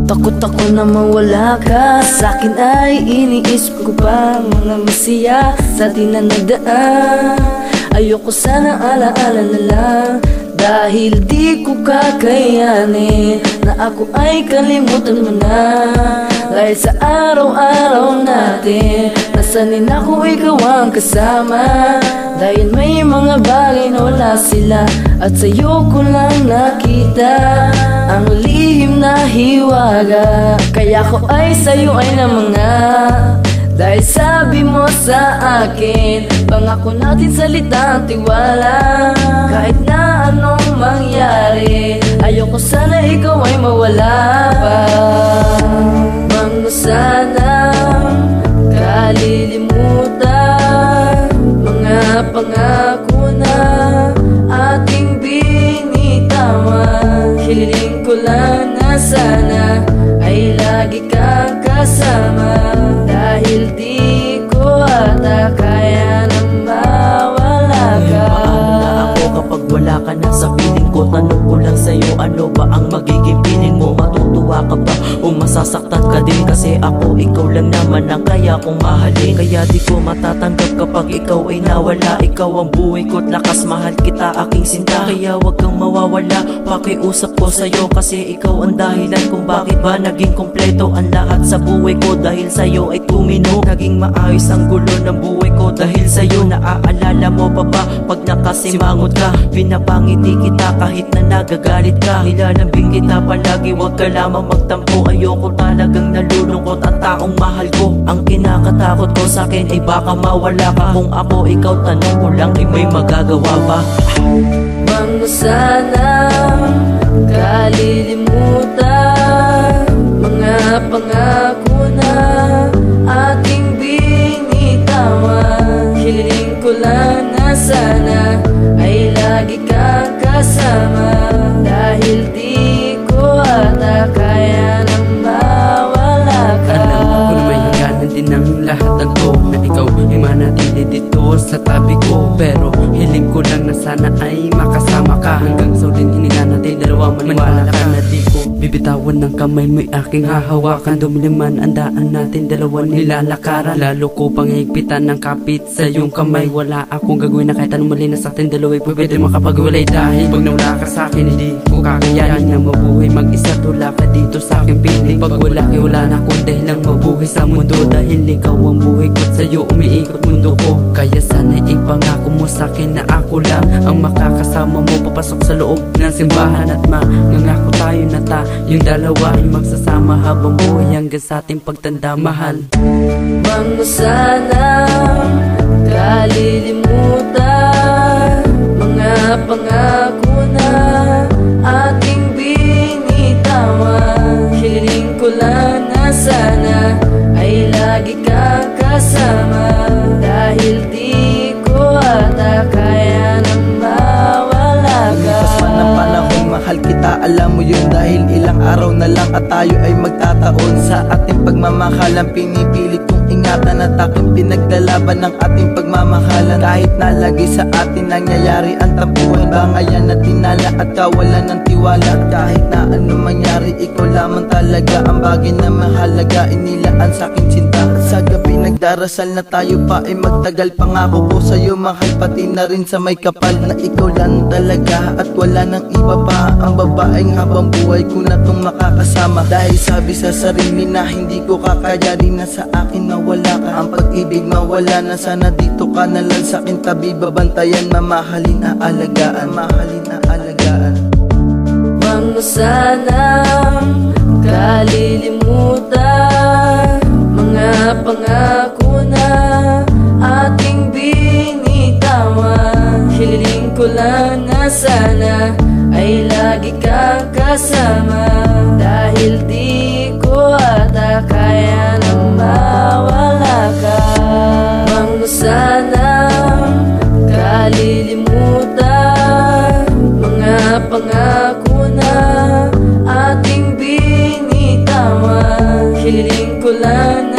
Takot ako na mawala ka sa'kin ay iniisip ko pa mga masaya sa atin na nagdaan. Ayoko sana alaala na lang, dahil di ko kakayanin na ako ay kalimutan mo na. Dahil sa araw-araw natin nasanin ako ikaw ang kasama. Dahil may mga bagay na wala sila at sa'yo ko lang nakita ang lihim na hiwaga. Kaya ko ay sa'yo ay namanga, dahil sabi mo sa akin pangako natin salitang tiwala. Kahit na anong mangyari ayoko sana ikaw ay mawala pa. Mga sanang kalilimutan, mga pangako na ating binitawan. Hiling ko lang na sana ay lagi kang kasama, dahil di ko ata kaya na mawala ka. Ngayon ako kapag wala ka na sa piling ko. Tanong ko lang sa'yo, ano ba ang magiging piling mo? Matutuwa ka ba o masasaktan ka din? Kasi ako, ikaw lang naman ang kaya kong mahalin. Kaya di ko matatanggap kapag ikaw ay nawala. Ikaw ang buhay ko't lakas, mahal kita aking sinta. Kaya wag kang mawawala, pakiusap ko sa'yo. Kasi ikaw ang dahilan kung bakit ba naging kompleto ang lahat sa buhay ko. Dahil sa'yo ay tumino, naging maayos ang gulo ng buhay ko. Dahil sa'yo, naaalala mo pa ba pag nakasimangot ka? Pinapangiti kita kahit na nagagalit ka. Nilalambing kita palagi, wag ka lamang magtampo. Ayoko talagang nalulungkot ang taong mahal ko. Ang kinakatakot ko sa'kin ay baka mawala ka. Kung ako ikaw, tanong ko lang ay may magagawa pa. Mga sanang kalilimutan, mga pangako na ating binitawan. Hiling ko lang na sana ay lagi kang kasama, dahil di ko ata kaya na mawala ka. Alam ko na may hangganan din ng lahat ng to, na ikaw ay manatili dito sa tabi ko. Pero hiling ko lang na sana ay makasama ka hanggang sa uling hininga natin dalawa. Maniwala ka na di ko bibitawan ng kamay mo'y aking hahawakan. Dumiliman ang daan natin dalawa nilalakaran. Lalo ko pang higpitan ng kapit sa iyong kamay. Wala akong gagawin na kahit anong mali na sa'tin dalawa'y pwede makapag-walay. Dahil pag nawala ka sa'kin hindi ko kakayanin na mabuhay mag-isa. Tula ka dito sa'king piling. Pag wala kayo wala na akong dahilang mabuhay sa mundo. Dahil ikaw ang buhay ko't sa'yo umiikot mundo ko. Kaya sana ipangako mo sa'kin na ako lang ang makakasama mo papasok sa loob ng simbahan. At mangangako tayo na yung dalawa ay magsasama habang buhay hanggang sa ating pagtanda, mahal. Mga sanang kalilimutan, mga pangako na ating binitawan. Hiling ko lang na sana ay lagi kang kasama, dahil di ko ata kaya na mawala ka. Lumipas man ang panahon, mahal kita, alam mo yun. Dahil ilang araw na lang at tayo ay magtataon. Sa ating pagmamahalan pinipilit kong ingatan at aking pinaglalaban ng ating pagmamahalan. Kahit na lagi sa atin nangyayari ang tampuhan, bangayan at dinala at kawalan ng tiwala. At kahit na ano mangyari, ikaw lamang talaga ang bagay na mahalaga, inilaan sa aking sinta. At sa gabi nagdarasal na tayo pa ay magtagal. Pangako ko sa'yo mahal, pati na rin sa may kapal, na ikaw lang talaga at wala nang iba pa. Ang babaeng habang buhay ko na tong makakasama. Dahil sabi sa sarili na hindi ko kakayanin na sa akin na wala ka. Ang pag-ibig mawala na, sana dito ka na lang sa akin tabi. Babantayan, mamahalin, aalagaan, mahalin, aalagaan. Mga sanang kalilimutan, mga pangako na ating binitawan. Hiling ko lang na sana ay lagi kang kasama, dahil di ko ata kaya na mawala ka. Mga sanang kalilimutan, mga pangako na ating binitawan. Hiling ko lang